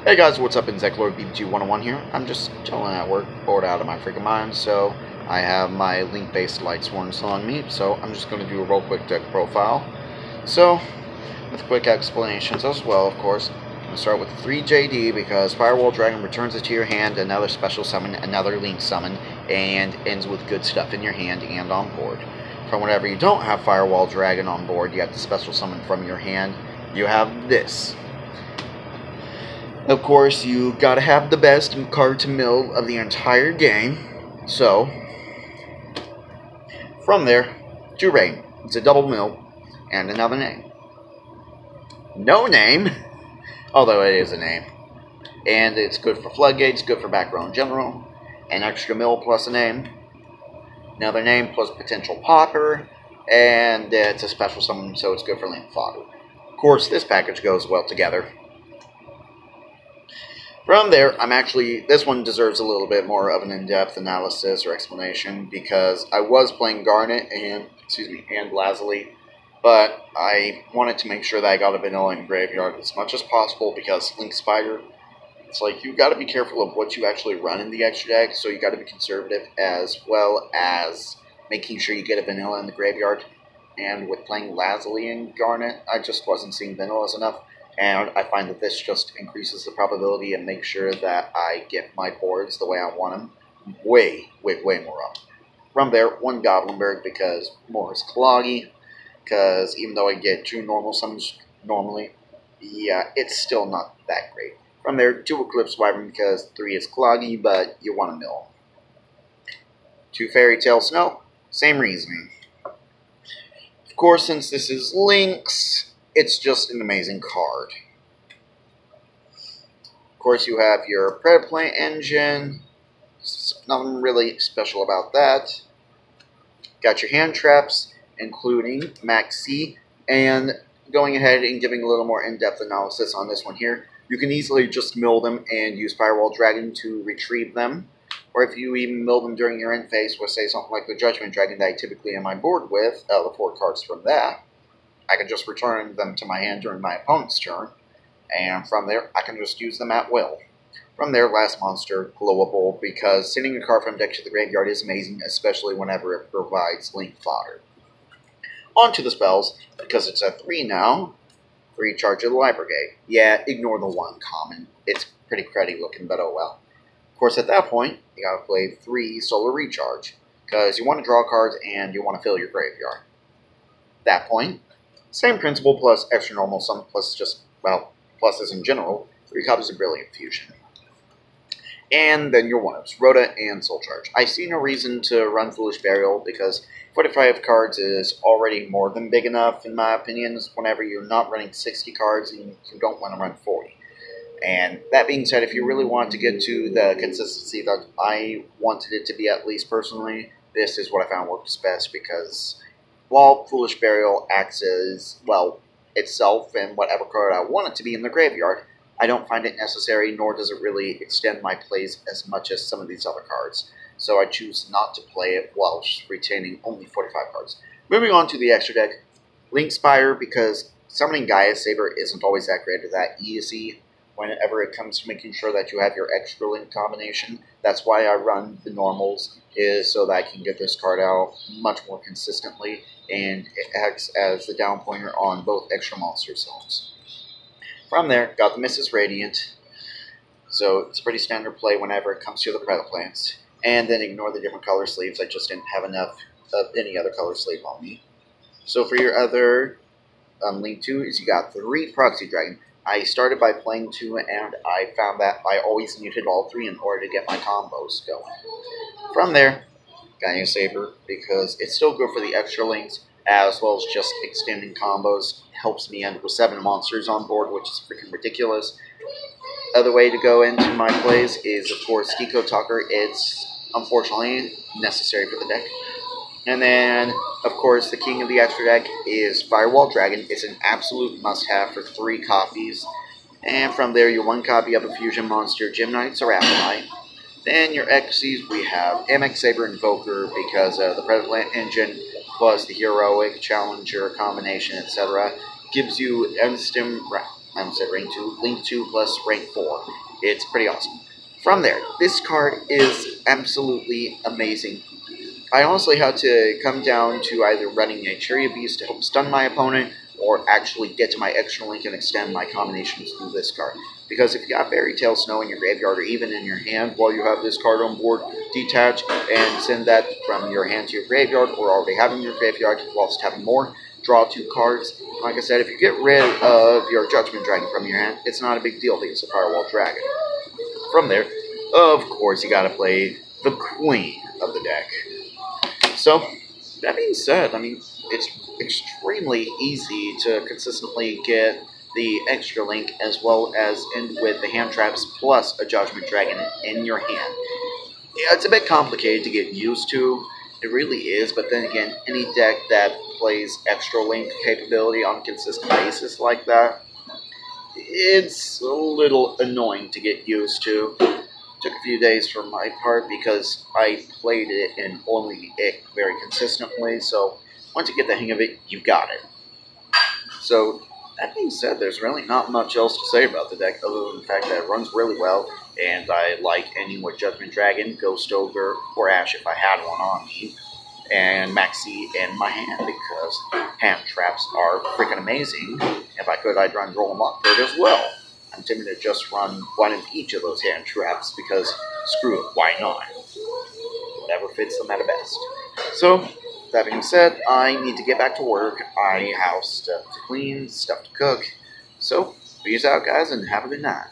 Hey guys, what's up? It's Lord BBG101 here. I'm just chilling at work, bored out of my freaking mind, so I have my Link-based Lightsworns on me, so I'm just going to do a real quick deck profile. So, with quick explanations as well, of course, I'm going to start with 3JD because Firewall Dragon returns it to your hand, another special summon, another Link summon, and ends with good stuff in your hand and on board. From whenever you don't have Firewall Dragon on board, you have the special summon from your hand, you have this. Of course, you gotta have the best card to mill of the entire game. So, from there, to Rain. It's a double mill and another name. No name, although it is a name. And it's good for Floodgates, good for back row in general. An extra mill plus a name. Another name plus potential popper. And it's a special summon, so it's good for Link fodder. Of course, this package goes well together. From there, this one deserves a little bit more of an in-depth analysis or explanation because I was playing Garnet and Lazuli, but I wanted to make sure that I got a vanilla in Graveyard as much as possible because Link Spider, it's like you got to be careful of what you actually run in the extra deck, so you got to be conservative as well as making sure you get a vanilla in the Graveyard. And with playing Lazuli and Garnet, I just wasn't seeing vanillas enough. And I find that this just increases the probability and makes sure that I get my boards the way I want them way more up. From there, one Goblinberg because more is cloggy. Because even though I get 2 normal summons normally, yeah, it's still not that great. From there, 2 Eclipse Wyvern because 3 is cloggy, but you want to mill. 2 Fairy Tail Snow, same reasoning. Of course, since this is Link's, it's just an amazing card. Of course, you have your Predaplant engine. Nothing really special about that. Got your hand traps, including Maxx, and going ahead and giving a little more in-depth analysis on this one here. You can easily just mill them and use Firewall Dragon to retrieve them. Or if you even mill them during your end phase with, say, something like the Judgment Dragon that I typically am on board with, the 4 cards from that, I can just return them to my hand during my opponent's turn, and from there, I can just use them at will. From there, last monster, Glowable, because sending a card from deck to the graveyard is amazing, especially whenever it provides Link fodder. On to the spells, because it's at 3 now, 3 Charge of the Light Brigade. Yeah, ignore the 1 common. It's pretty cruddy looking, but oh well. Of course, at that point, you gotta play 3 Solar Recharge, because you want to draw cards and you want to fill your graveyard. At that point, same principle plus extra normal sum plus just, well, pluses in general, 3 copies of Brilliant Fusion. And then your one-ups, Rhoda and Soul Charge. I see no reason to run Foolish Burial because 45 cards is already more than big enough, in my opinion, whenever you're not running 60 cards and you don't want to run 40. And that being said, if you really want to get to the consistency that I wanted it to be at least personally, this is what I found works best because while Foolish Burial acts as, well, itself and whatever card I want it to be in the graveyard, I don't find it necessary, nor does it really extend my plays as much as some of these other cards. So I choose not to play it while retaining only 45 cards. Moving on to the extra deck, Link Spire, because summoning Gaia Saber isn't always that great or that easy whenever it comes to making sure that you have your extra Link combination. That's why I run the normals, is so that I can get this card out much more consistently, and it acts as the down pointer on both extra monster zones. From there, got the Mrs. Radiant, so it's a pretty standard play whenever it comes to the Predaplants. And then ignore the different color sleeves, I just didn't have enough of any other color sleeve on me. So for your other Link 2 is you got 3 Proxy Dragon. I started by playing 2, and I found that I always needed all 3 in order to get my combos going. From there, Gaia Saber, because it's still good for the extra links, as well as just extending combos. Helps me end with 7 monsters on board, which is freaking ridiculous. Other way to go into my plays is, of course, Deco Talker. It's, unfortunately, necessary for the deck. And then, of course, the king of the extra deck is Firewall Dragon. It's an absolute must-have for 3 copies. And from there, your 1 copy of a fusion monster, Gymnites or Apatite. Then your Xyzs, we have MX Saber Invoker because the Predator engine plus the Heroic Challenger combination, etc. Gives you instant I said rank 2, Link 2 plus rank 4. It's pretty awesome. From there, this card is absolutely amazing. I honestly had to come down to either running a Cherry Beast to help stun my opponent, or actually get to my extra link and extend my combinations through this card. Because if you got Fairy Tail Snow in your graveyard or even in your hand while you have this card on board, detach and send that from your hand to your graveyard, or already having your graveyard whilst having more. Draw 2 cards. Like I said, if you get rid of your Judgment Dragon from your hand, it's not a big deal because of Firewall Dragon. From there, of course, you gotta play the queen of the deck. So, that being said, I mean, it's extremely easy to consistently get the extra link as well as end with the hand traps plus a Judgment Dragon in your hand. Yeah, it's a bit complicated to get used to. It really is, but then again, any deck that plays extra link capability on a consistent basis like that, it's a little annoying to get used to. Took a few days for my part because I played it in only it very consistently, so once you get the hang of it, you got it. So, that being said, there's really not much else to say about the deck other than the fact that it runs really well, and I like ending with Judgment Dragon, Ghost Ogre, or Ash if I had one on me, and Maxx in my hand because hand traps are freaking amazing. If I could, I'd run Roll 'em Up as well. I'm tempted to just run one of each of those hand traps because screw it, why not? Whatever fits them at best. So, that being said, I need to get back to work. I have stuff to clean, stuff to cook. So, peace out guys and have a good night.